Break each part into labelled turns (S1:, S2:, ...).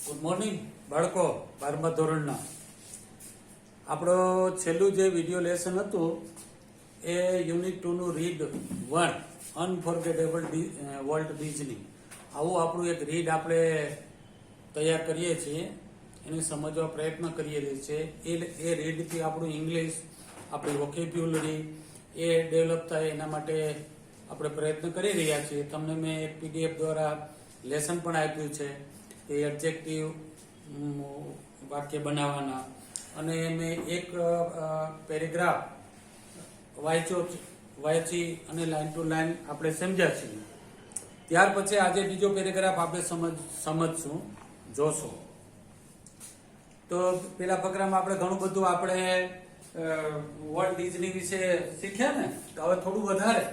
S1: Good morning બાળકો 12મા ધોરણના આપણો છેલ્લું જે વિડીયો લેસન હતું એ યુનિટ 2 નું રીડ 1 અનફોરગેટેબલ વોલ્ટ ડિઝની આવું આપણું એક રીડ આપણે તૈયાર કરીએ છીએ, એને સમજવા પ્રયત્ન કરીએ છીએ. એ રીડથી આપણું ઇંગ્લિશ, આપણી વોકેબ્યુલરી એ ડેવલપ થાય એના માટે આપણે પ્રયત્ન કરી રહ્યા છીએ. તમને મેં એક પીડીએફ દ્વારા લેસન પણ આપ્યું છે એ એડજેક્ટિવ વાક્ય બનાવવાના, અને મેં એક પેરેગ્રાફ વાંચી અને લાઈન ટુ લાઈન આપણે સમજ્યા છીએ. ત્યાર પછી આજે બીજો પેરેગ્રાફ આપણે સમજશું, જોશું. તો પેલા ફકરામાં આપણે ઘણું બધું આપણે વોલ્ટ ડિઝની વિશે શીખ્યા ને, તો હવે થોડું વધારે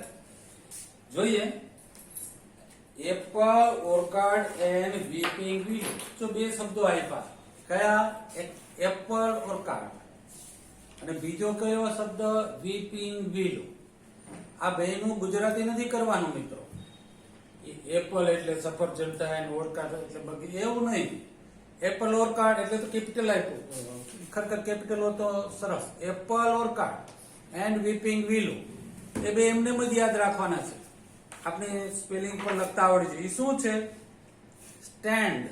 S1: જોઈએ. Apple, orchard and weeping willow. તો બે શબ્દો આપ્યા. કયા? એપલ, ઓર્કાડ, અને બીજો કયો શબ્દ? વીપિંગ વિલો. આ બેનું ગુજરાતી નથી કરવાનું મિત્રો. એપલ એટલે સફરજન થાય, ઓર્કાડ એટલે બગી, એવું નહીં. એપલ ઓર્કાડ એટલે તો કેપિટલ આપ્યું, ખરેખર કેપિટલ હોય તો સરસ. Apple orchard and weeping willow એ બે એમને જ યાદ રાખવાના છે. આપણે સ્પેલિંગ પર લખતા આવડે છે. એ શું છે? સ્ટેન્ડ,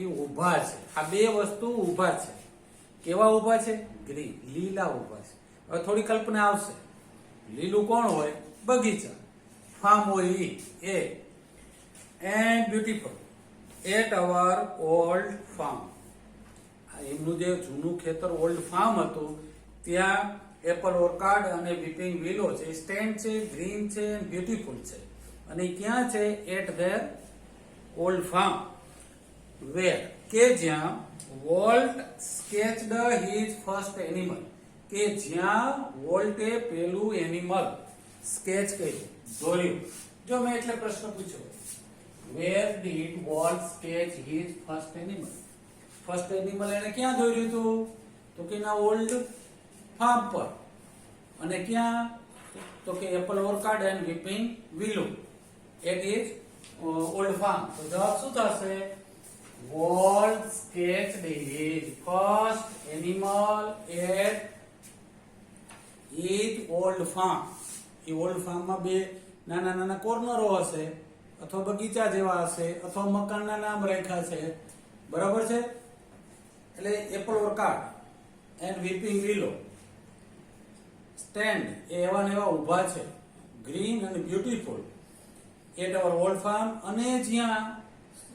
S1: એ ઊભા છે. આ બે વસ્તુ ઊભા છે. કેવા ઊભા છે? ગ્રીન, લીલા ઊભા છે. હવે થોડી કલ્પના આવશે. લીલું કોણ હોય? બગીચા, ફાર્મ હોય એ. And beautiful at our old farm. એમનું જે જૂનું ખેતર ઓલ્ડ ફાર્મ હતું ત્યાં એપલ ઓર્કાર્ડ અને વીપિંગ વિલો છે. સ્ટેન્ડ છે, ગ્રીન છે, બ્યુટીફુલ છે. અને ક્યાં છે? એટ ધેર ઓલ્ડ ફાર્મ, વેર, કે જ્યાં volt sketched his first animal, કે જ્યાં વોલ્ટે પેલું એનિમલ સ્કેચ કર્યું, દોર્યું. જો મેં એટલે પ્રશ્ન પૂછ્યો, where did volt sketch his first animal? First animal એને ક્યાં દોર્યું હતું? તો કે ના ઓલ્ડ ફાર્મ પર. અને ક્યાં? તો કે apple orchard and weeping willow, it is old farm. તો જવાબ શું થશે? Walt sketched his first animal at his old farm. એ ઓલ્ડ ફાર્મમાં બે નાના નાના કોર્નરો હશે, અથવા બગીચા જેવા હશે, અથવા મકાનના નામ રાખ્યા છે. બરાબર છે? એટલે apple orchard and weeping willow, stand એ એવા ને એવા ઊભા છે, ગ્રીન અને beautiful at our old farm, અને જ્યાં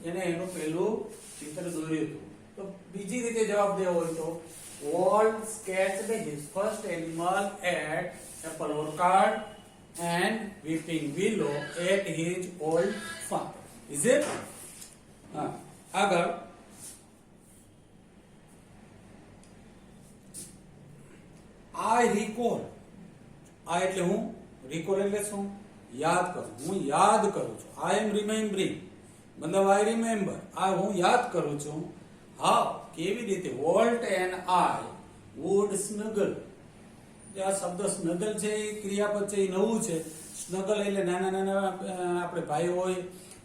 S1: એને એનું પેલું ચિત્ર દોર્યું હતું. તો બીજી રીતે જવાબ દેવો હોય તો Walt sketched his first animal at apple orchard and weeping willow at his old farm. Is it? હા, આગળ. I recall. આ એટલે હું, રિકોલ એટલે શું? યાદ કરું. હું યાદ કરું છું. આઈ એમ રિમેમ્બરિંગ, મતલબ આઈ રિમેમ્બર. આ હું યાદ કરું છું. હાઉ, કેવી રીતે? Walt and I would snuggle. જે આ શબ્દ સ્નગલ છે એ ક્રિયાપદ છે, એ નવું છે. સ્નગલ એટલે નાના નાના આપણે ભાઈ હોય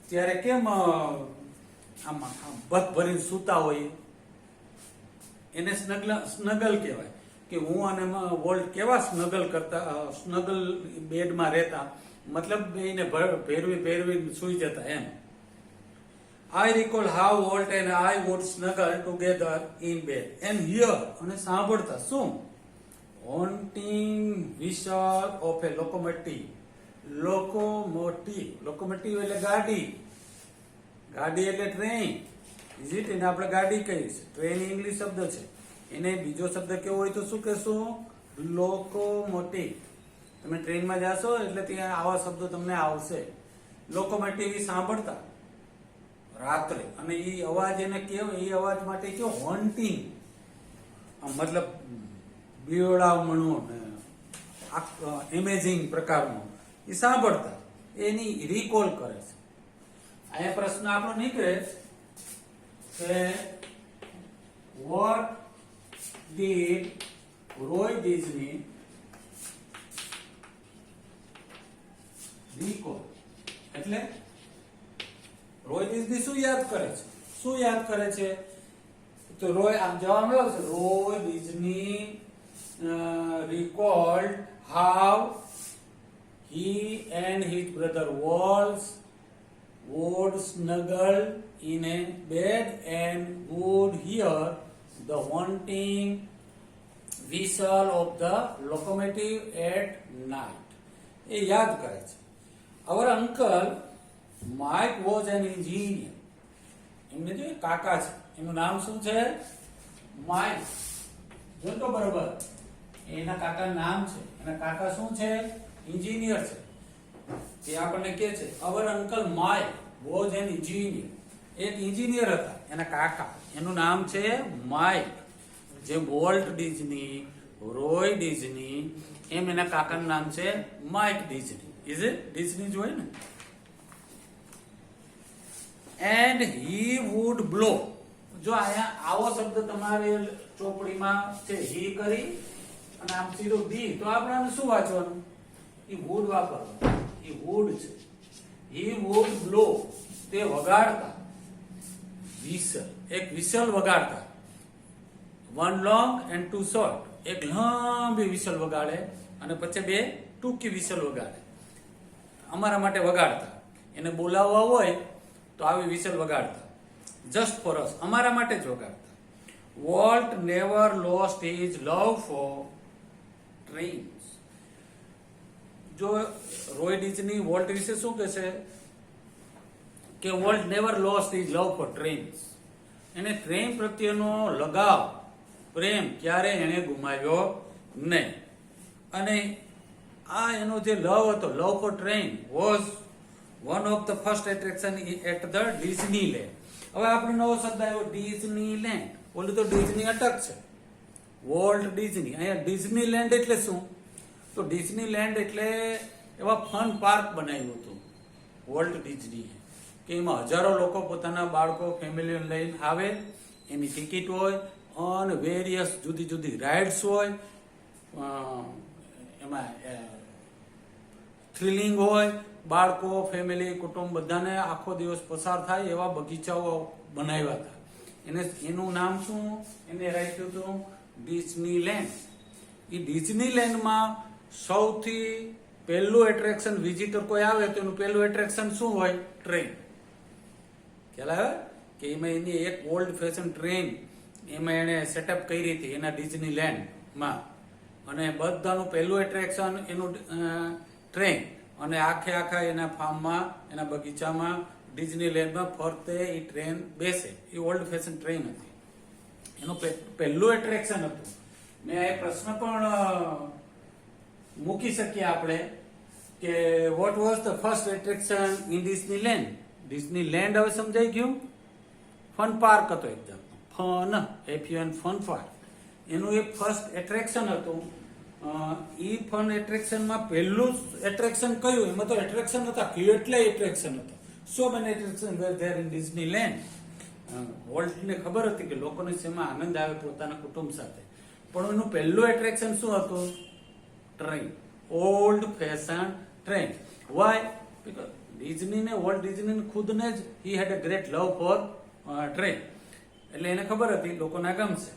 S1: ત્યારે કેમ આમાં બધ ભરીને સૂતા હોય, એને સ્નગલ કહેવાય. કે હું અને વોલ્ટ કેવા સ્નગલ કરતા, સ્નગલ બેડમાં રહેતા, મતલબ બેને ભેરવી સુઈ જતા એમ. I recall how Walt and I would snuggle together in bed and hear, અને સાંભળતા શું? Haunting whistle of a locomotive. Locomotive એટલે ગાડી. ગાડી એટલે ટ્રેન. Is it? એને આપણે ગાડી કહીએ. ટ્રેન ઇંગ્લિશ શબ્દ છે. એને બીજો શબ્દ કેવો હોય તો શું કહેશું? લોકોમોટિવ. તમે ટ્રેનમાં જાશો એટલે ત્યાં આવા શબ્દો તમને આવશે. લોકોમોટિવ એ સાંભળતા રાત્રે, અને એ અવાજ એને કેવો? એ અવાજ માટે કેવો? હોન્ટિંગ, મતલબ બીવડાવમણું, ઇમેજિંગ પ્રકારનો એ સાંભળતા, એની રિકોલ કરે છે. અહીંયા પ્રશ્ન આપણો નીકળે કે vote did Roy Disney recall? એટલે રોય ડિઝની શું યાદ કરે છે? શું યાદ કરે છે? તો રોય આમ જવાબ આવશે Roy Disney recalled how he and his brother would snuggle in a bed and would hear the haunting whistle of the locomotive at night. એ યાદ કરે છે. Our uncle Mike was an engineer. એમને જો કાકા છે એનું નામ શું છે? માઇક. જો તો બરોબર એના કાકા નામ છે. એના કાકા શું છે? એન્જિનિયર છે. એ આપણને કહે છે our uncle Mike was an engineer. એક એન્જિનિયર હતા એના કાકા. એનું નામ છે માઇક. જે વોલ્ટ ડિઝની, રોય ડિઝની, એમ એના કાકાનું નામ છે Mike Disney. Is it? Disney જ હોય ને. And he would blow. જો અહીંયા આવો શબ્દ તમારે ચોપડીમાં છે હી કરી અને આમ સીધું ડી, તો આપણે શું વાંચવાનું? ઈ વુડ વાપરવાનું. ઈ વુડ છે. He would blow. તે વગાડતા. વિસલ. એક વિસલ વગાડતા. One long and two short. એક લાંબી વિસલ વગાડે અને પછી બે ટૂંકી વિસલ વગાડે. અમારા માટે વગાડતા. એને બોલાવવા હોય તો આવી વિસલ વગાડતા. Just for us. અમારા માટે જ વગાડતા. વોલ્ટ નેવર લોસ્ટ હિઝ લવ ફોર ટ્રેન્સ. જો રોય ડિઝની વોલ્ટ વિશે શું કહે છે કે વોલ્ટ નેવર લોસ્ટ હિઝ લવ ફોર ટ્રેન્સ. એને ટ્રેન પ્રત્યેનો લગાવ, પ્રેમ ક્યારે એને ગુમાવ્યો નહીં. અને આ એનો જે લવ હતો, love for train was one of the first attraction at the Disneyland. હવે આપણો નવો શબ્દ આવ્યો ડિઝનીલેન્ડ. ઓલું તો ડિઝની અટક છે, વોલ્ટ ડિઝની. અહીંયા ડિઝનીલેન્ડ એટલે શું? તો ડિઝનીલેન્ડ એટલે એવા ફન પાર્ક બનાવ્યું હતું વોલ્ટ ડિઝનીએ, કે એમાં હજારો લોકો પોતાના બાળકો, ફેમિલી લઈને આવે. એની ટિકિટ હોય અને વેરિયસ જુદી જુદી રાઇડ્સ હોય. એમાં થ્રિલિંગ હોય. બાળકો, ફેમિલી, કુટુંબ બધાને આખો દિવસ પસાર થાય એવા બગીચાઓ બનાવ્યા હતા. એનું નામ શું એને રાખ્યું હતું? ડિઝનીલેન્ડ. એ ડિઝનીલેન્ડમાં સૌથી પહેલું એટ્રેક્શન, વિઝિટર કોઈ આવે તો એનું પહેલું એટ્રેક્શન શું હોય? ટ્રેન. ખ્યાલ આવે કે એમાં એની એક ઓલ્ડ ફેશન ટ્રેન એમાં એને સેટઅપ કરી હતી એના ડિઝનીલેન્ડમાં. અને બધાનું પહેલું એટ્રેક્શન એનું ટ્રેન. અને આખા એના ફાર્મમાં, એના બગીચામાં, ડિઝનીલેન્ડમાં ફરતે એ ટ્રેન બેસે. એ ઓલ્ડ ફેશન ટ્રેન હતી. એનું પહેલું એટ્રેક્શન હતું. મેં એ પ્રશ્ન પણ મૂકી શકીએ આપણે કે what was the first attraction in Disneyland? Disneyland હવે સમજાઈ ગયું. ફન પાર્ક હતો એક જાતનો. Fun, FUN, fun park. એનું એક ફર્સ્ટ એટ્રેક્શન હતું. ઈ ફન એટ્રેક્શનમાં પહેલું એટ્રેક્શન કયું? એમાં તો એટ્રેક્શન હતા, કેટલાય એટ્રેક્શન હતા. So many attraction were there in Disneyland. વોલ્ટને ખબર હતી કે લોકોને શેમાં આનંદ આવે પોતાના કુટુંબ સાથે. પણ એનું પહેલું એટ્રેક્શન શું હતું? Train. Old fashion train. Why? Because ડિઝનીને, વોલ્ટ ડિઝનીને ખુદને જ he had a great love for train. એટલે એને ખબર હતી લોકોને ગમશે.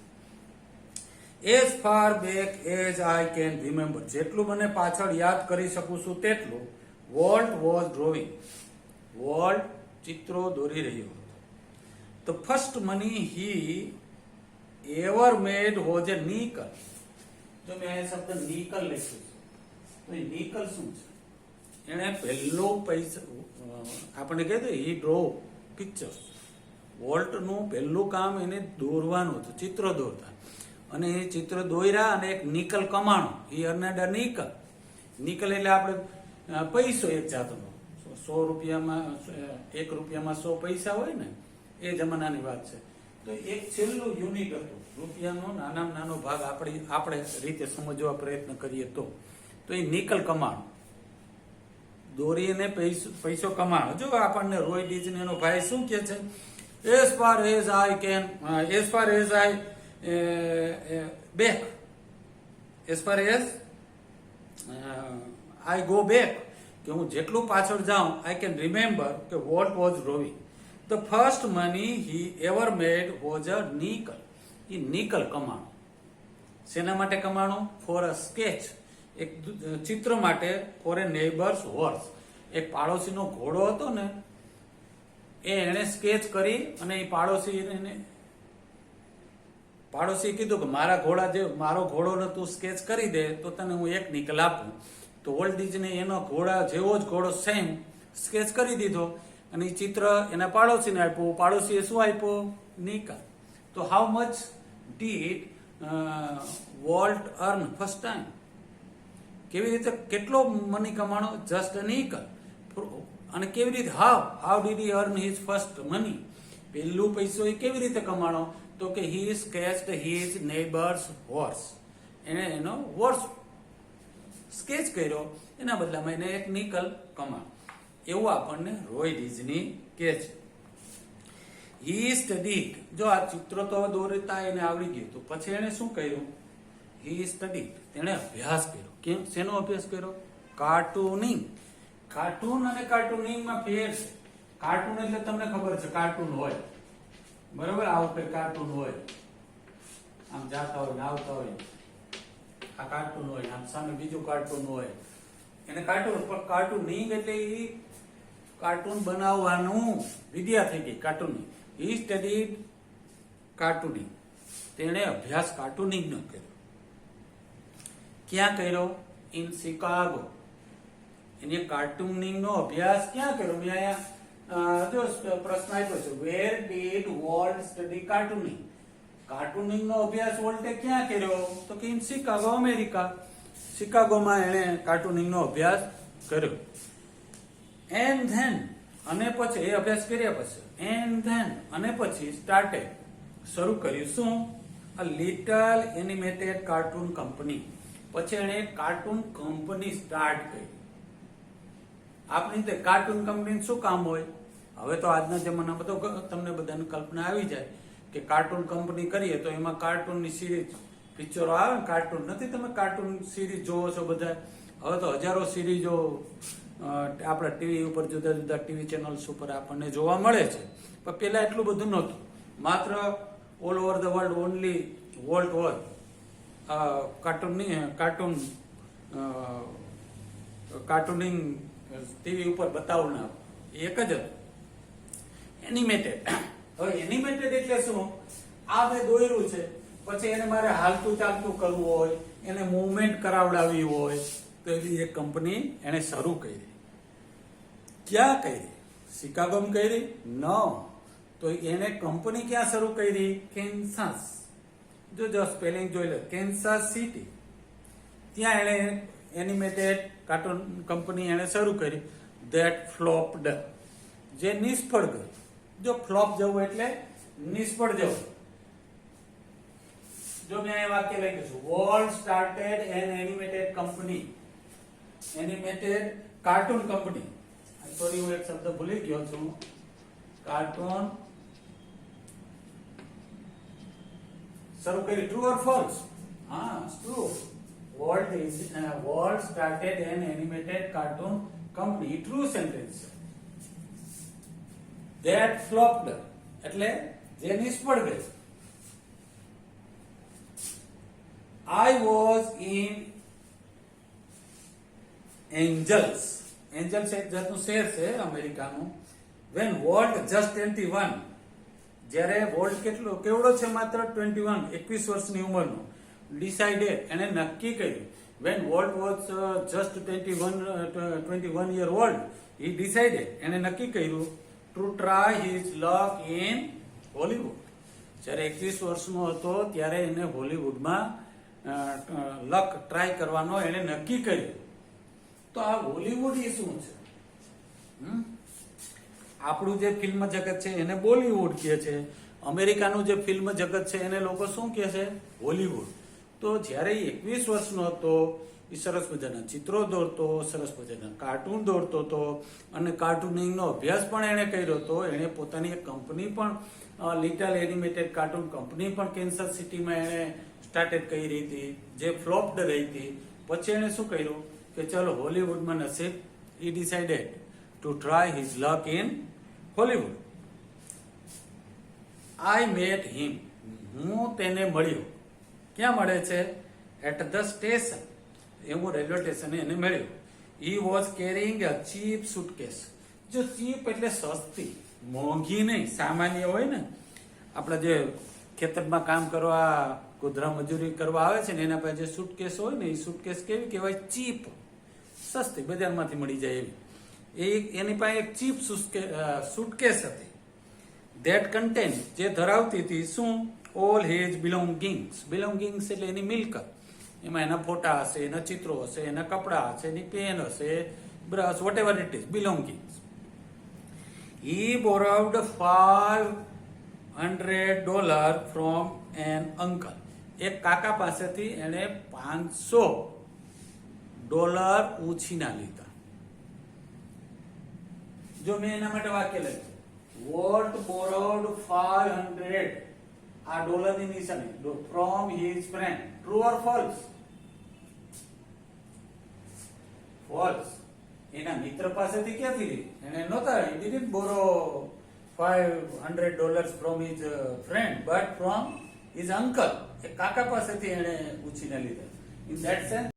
S1: As far back as I can remember, જેટલું મને પાછળ યાદ કરી શકું છું તેટલું, Walt was drawing. Walt ચિત્રો દોરી રહ્યો હતો. The first money he ever made was a nickel. જો મેં આ શબ્દ નિકલ લખ્યું છે તો એ નિકલ શું છે? એને પહેલો પૈસા આપણે કહેતો હી ડ્રો પિક્ચર. વોલ્ટનું પહેલું કામ એને દોરવાનું હતું, ચિત્ર દોરતા. અને એ ચિત્ર દોર્યા અને એક નિકલ કમાણો. એ અર્નેડ નિકલ. નિકલ એટલે આપણે પૈસો એક જાતનો. 100 રૂપિયામાં, 1 રૂપિયામાં 100 પૈસા હોય ને, એ જમાનાની વાત છે. તો એક છેલ્લું યુનિટ હતું રૂપિયાનો, નાનામાં નાનો ભાગ આપણે રીતે સમજવા પ્રયત્ન કરીએ તો એ નિકલ કમાણો. દોરીને પૈસો કમાણો. જો આપણને રોય ડિઝનીનો ભાઈ શું કહે છે? as far as I back, as far as I go back, કે હું જેટલું પાછળ જાઉં, I can remember કે Walt was drawing. The first money he ever made was a nickel. એ નિકલ કમાણો. શેના માટે કમાણો? ફોર અ સ્કેચ, એક ચિત્ર માટે. ફોર એ નેબર્સ હોર્સ, એક પાડોશીનો ઘોડો હતો ને એને સ્કેચ કરી અને એ પાડોશી કીધું કે મારો ઘોડોનો તું સ્કેચ કરી દે તો તને હું એક નિકલ આપું. તો વોલ્ટ ડિઝની એનો ઘોડા જેવો જ ઘોડો સેમ સ્કેચ કરી દીધો અને એ ચિત્ર એના પાડોશીને આપ્યું. પાડોશીએ શું આપ્યું? નિકલ. તો how much did Walt earn first time? કેવી રીતે, કેટલો મની કમાણો? Just a nickel. અને કેવી રીતે? How did he earn his first money? પહેલું પૈસો એ કેવી રીતે કમાણો? તો કે he sketched his neighbour's horse, એને એનો હોર્સ સ્કેચ કર્યો, એના બદલામાં એને એક નિકલ કમાણો. એવું આપણને રોય ડિઝની કહે છે. હી સ્ટડીડ, જો આ ચિત્રો તો દોરતા એને આવડી ગયું, તો પછી એને શું કર્યું? હી સ્ટડીડ, તેણે અભ્યાસ કર્યો. કેમ? શેનો અભ્યાસ કર્યો? કાર્ટૂનિંગ. કાર્ટૂન અને કાર્ટૂનિંગમાં ફેર છે. કાર્ટૂન એટલે તમને ખબર છે, કાર્ટૂન હોય, બરોબર? આવું કઈ કાર્ટૂન હોય, આમ જાતા હોય ને આવતા હોય, આ કાર્ટૂન હોય, આમ સામે બીજું કાર્ટૂન હોય, એને કાર્ટૂન. પણ કાર્ટૂનિંગ એટલે એ કાર્ટૂન બનાવવાનું વિદ્યા થઈ ગઈ, કાર્ટૂનિંગ. હી સ્ટડીડ કાર્ટૂનિંગ, તેણે અભ્યાસ કાર્ટૂનિંગ નો કર્યો. ક્યાં કર્યો? In Chicago. એને કાર્ટૂનિંગ નો અભ્યાસ ક્યાં કર્યો? મેં અહીંયા જો પ્રશ્ન આપ્યો છે, વેર ડીડ વોલ્ટ સ્ટડી કાર્ટૂનિંગ? કાર્ટૂનિંગ નો અભ્યાસ વોલ્ટે ક્યાં કર્યો? તો કે ઇન શિકાગો, અમેરિકા. શિકાગોમાં એણે કાર્ટૂનિંગ નો અભ્યાસ કર્યો. એન્ડ ધેન, અને પછી એ અભ્યાસ કર્યા પછી, એન્ડ ધેન, અને પછી સ્ટાર્ટેડ, શરૂ કર્યું. શું? A little animated cartoon company. પછી એણે કાર્ટૂન કંપની સ્ટાર્ટ કરી. આપણી તે કાર્ટૂન કંપની શું કામ હોય? હવે તો આજના જમાનામાં તો તમને બધાને કલ્પના આવી જાય કે કાર્ટૂન કંપની કરીએ તો એમાં કાર્ટૂનની સિરીઝ, પિક્ચરો આવે ને, કાર્ટૂન નથી, તમે કાર્ટૂન સિરીઝ જોવો છો બધા. હવે તો હજારો સિરીઝો આપણા ટીવી ઉપર, જુદા જુદા ટીવી ચેનલ્સ ઉપર આપણને જોવા મળે છે. પણ પેલા એટલું બધું નહોતું. માત્ર all over the world only volt હોય કાર્ટૂનિંગ ટીવી ઉપર બતાવનાર એક જ હતું, એનિમેટેડ. હવે એનિમેટેડ એટલે શું? આ મેં દોર્યું છે, પછી એને મારે હાલતું ચાલતું કરવું હોય, એને મૂવમેન્ટ કરાવડાવી હોય, તો એવી એક કંપની એને શરૂ કરી. ક્યાં કરી? શિકાગોમાં કરી? નો. તો એને કંપની ક્યાં શરૂ કરી? કેન્સાસ. જો સ્પેલિંગ જોઈ લો, કેન્સાસ સિટી. ત્યાં એને એનિમેટેડ કાર્ટૂન કંપની એને શરૂ કરી. ધેટ ફ્લોપ્ડ, જે નિષ્ફળ ગઈ. જો ફ્લોપ જવું એટલે નિષ્ફળ જવું. જો મેં આ વાક્ય લખ્યું છે, Walt started an animated company, animated cartoon company. Sorry, હું એક શબ્દ ભૂલી ગયો છું. કાર્ટૂન શરૂ કરી. True or false? હા, true. Walt started an animated cartoon company. True sentence. That flopped, એટલે જે નિષ્ફળ ગઈ. I was in Angels. Angels એક જાતનું શહેર છે અમેરિકાનું. When Walt just 21, જ્યારે વોલ્ટ કેવડો છે? માત્ર 21, 21 વર્ષની ઉંમરનો. Decided, એને નક્કી કર્યું. When Walt was just 21 year old, he decided, એને નક્કી કર્યું to try his luck in Hollywood. જ્યારે 21 વર્ષનો હતો ત્યારે એને હોલીવુડમાં લક ટ્રાય કરવાનો એને નક્કી કર્યું. તો આ હોલીવુડ એ શું છે? આપણું જે ફિલ્મ જગત છે એને બોલીવુડ કહે છે. અમેરિકાનું જે ફિલ્મ જગત છે એને લોકો શું કહે છે? હોલીવુડ. તો જ્યારે 21 વર્ષનો હતો, એ સરસ મજાના ચિત્રો દોરતો, સરસ મજાના કાર્ટૂન દોરતો હતો અને કાર્ટૂનિંગનો અભ્યાસ પણ એણે કર્યો હતો. એણે પોતાની એક કંપની પણ, લિટલ એનિમેટેડ કાર્ટૂન કંપની પણ કેન્સસ સિટીમાં એણે સ્ટાર્ટેડ કરી હતી, જે ફ્લોપ્ડ રહી હતી. પછી એણે શું કર્યું કે ચલો હોલીવુડમાં નસીબ. he decided to try his luck in Hollywood. I met him. હું તેને મળ્યો. ક્યાં મળે છે? At the station. એવું રેલવે સ્ટેશને એને મળ્યો. He was carrying a cheap suitcase. જો ચીપ એટલે સસ્તી, મોંઘી નહીં, સામાન્ય હોય ને, આપણે જે ખેતરમાં કામ કરવા, ગોધરા મજૂરી કરવા આવે છે ને એના પાસે જે સુટકેસ હોય ને, એ સુટકેસ કેવી કહેવાય? ચીપ, સસ્તી, બજારમાંથી મળી જાય એવી. એની પાસે એક ચીપ સુટકેસ હતી. ધેટ કન્ટેન, જે ધરાવતી હતી શું? All his બિલોંગિંગ્સ. બિલોંગિંગ્સ એટલે એની મિલકત. એમાં એના ફોટા હશે, એના ચિત્રો હશે, એના કપડા હશે, એની પેન હશે, brush, whatever it is, belongings. He borrowed $500 from an uncle. એક કાકા પાસેથી એને $500 ઉછીના લીધા. જો મેં એના માટે વાક્ય લખ્યું, વોટ બોરોડ 500, આ ડોલરની નિશાની, from his friend. True or false? False. એના મિત્ર પાસેથી ક્યાંથી લીધી? એને નહોતા, he didn't borrow $500 from his friend, but from his uncle. એ કાકા પાસેથી એને ઉછીને લીધા. In that sense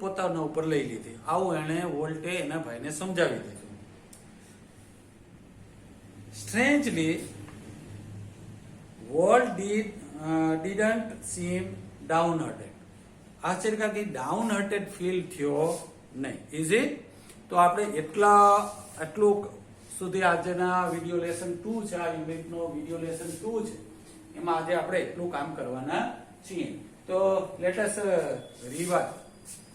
S1: પોતાના ઉપર લઈ લીધી. આવું એણે વોલ્ટે એના ભાઈને સમજાવી દીધું. Strangely, Walt didn't seem downhearted. આશ્ચર્યકારી ડાઉનહાર્ટેડ ફીલ થયો નહીં. Is it? તો આપણે આટલું સુધી આજના વિડીયો લેસન 2 છે, આ યુનિટનો વિડીયો લેસન 2 છે, એમાં આજે આપણે એટલું કામ કરવાના છીએ. તો લેટ અસ રિવાઇઝ.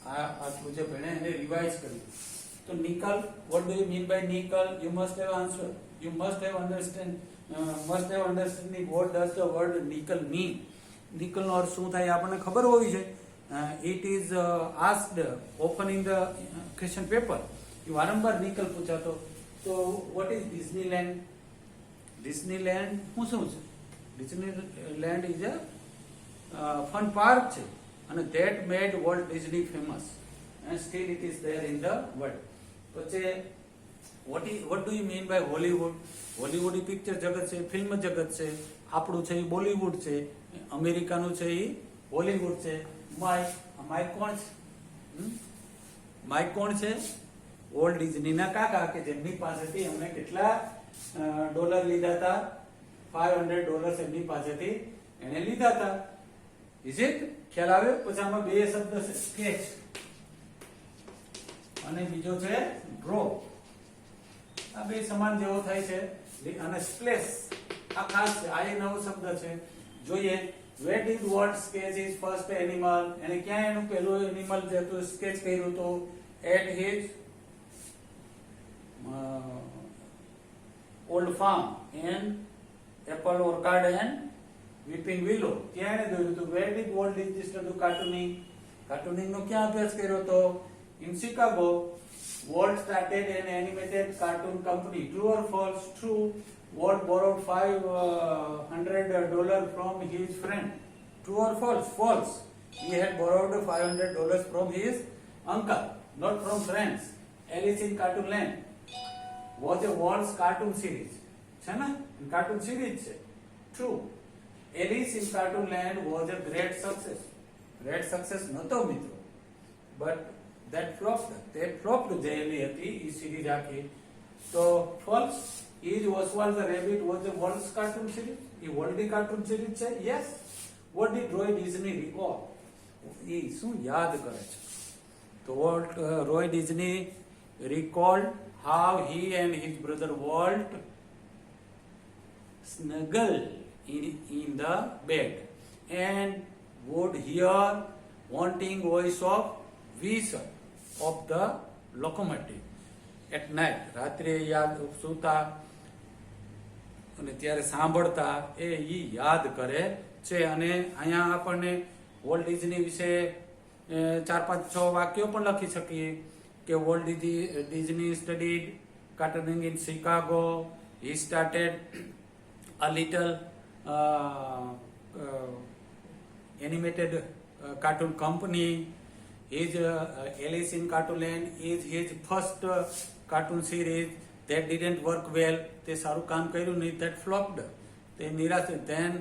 S1: આટલું જે ભણે એને રિવાઇઝ કર્યું. તો nickel, what do you mean by nickel? You must have answered. You must have understanding what does the word nickel mean. Nickel નો અર્થ શું થાય આપણને ખબર હોવી જોઈએ. It is asked often in the question paper. એ વારંવાર નિકલ પૂછાતો. તો what is Disneyland? Disneyland શું છે? Disneyland is a fun park છે, અને that made Walt Disney famous, and still it is there in the world. પછી what do you mean by Hollywood? Hollywood A picture જગત છે, film જગત છે. આપણું છે એ બોલીવુડ છે, અમેરિકાનું છે એ હોલીવુડ છે. માઇક કોણ છે? માઇક કોણ છે? વોલ્ટ ડિઝનીના કાકા, કે જેમની પાસેથી એમણે કેટલા ડોલર લીધા હતા? $500 એમની પાસેથી એને લીધા હતા. Is it? ખ્યાલ આવે? પછી આમાં બે શબ્દ છે, સ્કેચ અને બીજો છે ડ્રો. આ બે સમાન જેવો થાય છે. અને સ્પ્લેશ આ ખાસ છે, આ એક નવો શબ્દ છે. જોઈએ. Where did Walt sketch his first animal? એને ક્યાં એનું પહેલું એનિમલ જે હતું સ્કેચ કર્યું હતું? At his old farm in Apple Orchard and Weeping Willow. ત્યાં એને જોયું હતું. Where did Walt register to cartooning? કાર્ટૂનિંગ નો ક્યાં અભ્યાસ કર્યો હતો? In Chicago. Walt started an animated cartoon company. True or false? True. Walt borrowed $500 from his friend. True or false? False. He had borrowed $500 from his uncle, not from friends. Alice in Cartoonland was a Walt's cartoon series. છે ને? Cartoon series છે. True. Alice in Cartoonland was a great success. Great success નતો મિત્રો. But that flopped. તે flopped jelly હતી એ series આખી. તો false. Is Oswald the Rabbit was a Walt's cartoon series? A Walt cartoon series છે? Yes. What did Roy Disney recall? એ શું યાદ કરે છે? તો Roy Disney recalled how he and his brother Walt snuggled in the bed and would hear wanting voice of whistle of the locomotive at night. રાત્રે યાદ સુતા અને ત્યારે સાંભળતા એ યાદ કરે છે. અને અહીંયા આપણને વોલ્ટ ડિઝની વિશે 4-5-6 વાક્યો પણ લખી શકીએ કે Walt Disney studied cartooning in Chicago. He started a little animated cartoon company. His Alice in Cartoonland is his first cartoon series that didn't work well. તે સારું કામ કર્યું નહીં, that flopped. તે નિરાશ. Then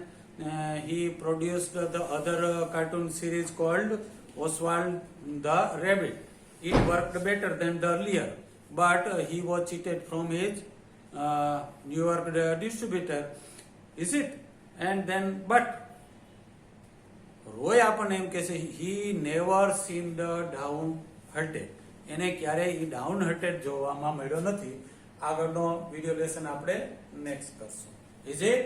S1: he produced the other cartoon series called Oswald the Rabbit. It worked better than the earlier, but he was cheated from his New York distributor. Is it? And then but Roy આપણને એમ કહે છે he never seemed downhearted. એને ક્યારેય ડાઉનહાર્ટેડ જોવામાં મળ્યો નથી. આગળનો video lesson આપણે નેક્સ્ટ કરશું. Is it?